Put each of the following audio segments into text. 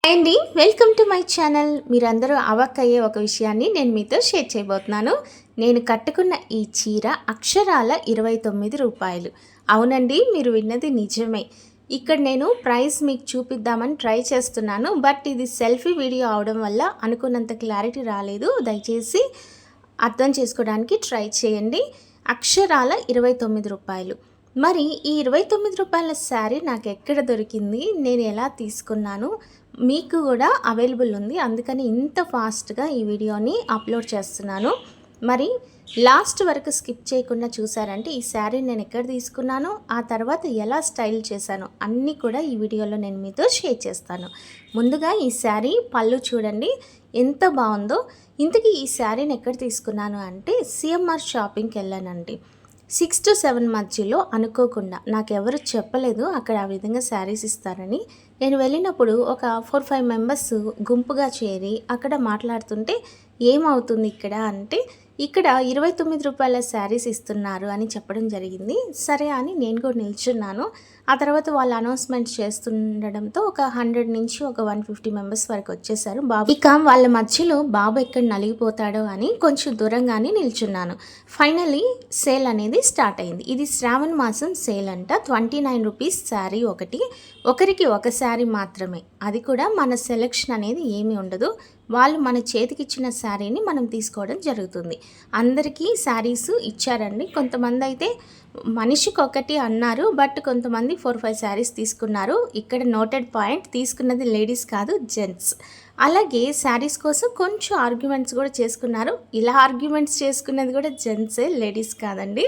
అండి welcome to my channel. మీరందరూ అవాక్కయ్యే ఒక విషయాన్ని నేను మీతో షేర్ చేయబోతున్నాను. నేను కట్టుకున్న ఈ చీర అక్షరాల 29 రూపాయలు. అవునండి, మీరు విన్నది నిజమే. ఇక్కడ నేను ప్రైస్ మీకు చూపిద్దామని ట్రై చేస్తున్నాను. బట్ ఇది సెల్ఫీ వీడియో అవడం వల్ల అనుకున్నంత క్లారిటీ రాలేదు. దయచేసి అర్థం చేసుకోవడానికి ట్రై చేయండి. అక్షరాల 29 రూపాయలు. మరి ఈ 29 రూపాయల శారీ నాకు ఎక్కడ దొరికింది, నేను ఎలా తీసుకున్నాను, మీకు కూడా అవైలబుల్ ఉంది. అందుకని ఇంత ఫాస్ట్గా ఈ వీడియోని అప్లోడ్ చేస్తున్నాను. మరి లాస్ట్ వరకు స్కిప్ చేయకుండా చూసారంటే ఈ శారీ నేను ఎక్కడ తీసుకున్నానో, ఆ తర్వాత ఎలా స్టైల్ చేశానో అన్నీ కూడా ఈ వీడియోలో నేను మీతో షేర్ చేస్తాను. ముందుగా ఈ శారీ పళ్ళు చూడండి ఎంత బాగుందో. ఇంతకీ ఈ శారీని ఎక్కడ తీసుకున్నాను అంటే సిఎంఆర్ షాపింగ్కి వెళ్ళానండి. 6 to 7 మధ్యలో అనుకోకుండా, నాకెవరు చెప్పలేదు అక్కడ ఆ విధంగా శారీస్ ఇస్తారని. నేను వెళ్ళినప్పుడు ఒక 4-5 మెంబర్స్ గుంపుగా చేరి అక్కడ మాట్లాడుతుంటే ఏమవుతుంది ఇక్కడ అంటే, ఇక్కడ 29 రూపాయల శారీస్ ఇస్తున్నారు అని చెప్పడం జరిగింది. సరే అని నేను కూడా నిల్చున్నాను. ఆ తర్వాత వాళ్ళు అనౌన్స్మెంట్ చేస్తుండడంతో ఒక 100 నుంచి ఒక 150 మెంబర్స్ వరకు వచ్చేసారు. ఇక వాళ్ళ మధ్యలో బాబు ఎక్కడ నలిగిపోతాడో అని కొంచెం దూరంగానే నిల్చున్నాను. ఫైనలీ సేల్ అనేది స్టార్ట్ అయింది. ఇది శ్రావణ మాసం సేల్ అంట. 29 రూపీస్ శారీ ఒకరికి ఒక శారీ మాత్రమే. అది కూడా మన సెలెక్షన్ అనేది ఏమీ ఉండదు. వాళ్ళు మన చేతికి ఇచ్చిన శారీని మనం తీసుకోవడం జరుగుతుంది. అందరికీ శారీస్ ఇచ్చారండి. కొంతమంది అయితే మనిషికి ఒకటి అన్నారు, బట్ కొంతమంది 4-5 శారీస్ తీసుకున్నారు. ఇక్కడ నోటెడ్ పాయింట్, తీసుకున్నది లేడీస్ కాదు, జెంట్స్. అలాగే శారీస్ కోసం కొంచెం ఆర్గ్యుమెంట్స్ కూడా చేసుకున్నారు. ఇలా ఆర్గ్యుమెంట్స్ చేసుకున్నది కూడా జెంట్సే, లేడీస్ కాదండి.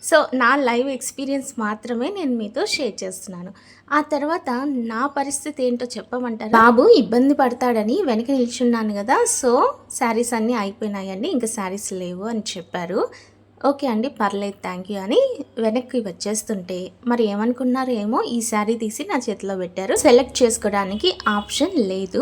సో నా లైవ్ ఎక్స్పీరియన్స్ మాత్రమే నేను మీతో షేర్ చేస్తున్నాను. ఆ తర్వాత నా పరిస్థితి ఏంటో చెప్పమంటారు. బాబు ఇబ్బంది పడతాడని వెనక నిల్చున్నాను కదా, సో శారీస్ అన్నీ అయిపోయినాయండి, ఇంకా శారీస్ లేవు అని చెప్పారు. ఓకే అండి, పర్లేదు, థ్యాంక్ యూ అని వెనక్కి వచ్చేస్తుంటే మరి ఏమనుకున్నారు ఏమో, ఈ శారీ తీసి నా చేతిలో పెట్టారు. సెలెక్ట్ చేసుకోవడానికి ఆప్షన్ లేదు.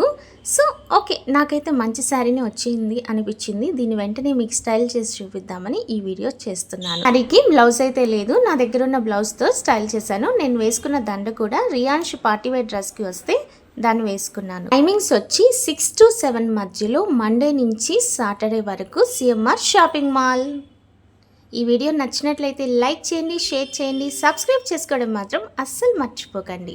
సో ఓకే, నాకైతే మంచి శారీని వచ్చింది అనిపించింది. దీన్ని వెంటనే మీకు స్టైల్ చేసి చూపిద్దామని ఈ వీడియో చేస్తున్నాను. శారీకి బ్లౌజ్ అయితే లేదు, నా దగ్గర ఉన్న బ్లౌజ్తో స్టైల్ చేశాను. నేను వేసుకున్న దండ కూడా రియాన్ష్ పార్టీ వేర్ డ్రెస్కి వస్తే దాన్ని వేసుకున్నాను. టైమింగ్స్ వచ్చి 6 to 7 మధ్యలో, మండే నుంచి సాటర్డే వరకు సిఎంఆర్ షాపింగ్ మాల్. ఈ వీడియో నచ్చినట్లయితే లైక్ చేయండి, షేర్ చేయండి, సబ్స్క్రైబ్ చేసుకోవడం మాత్రం అస్సలు మర్చిపోకండి.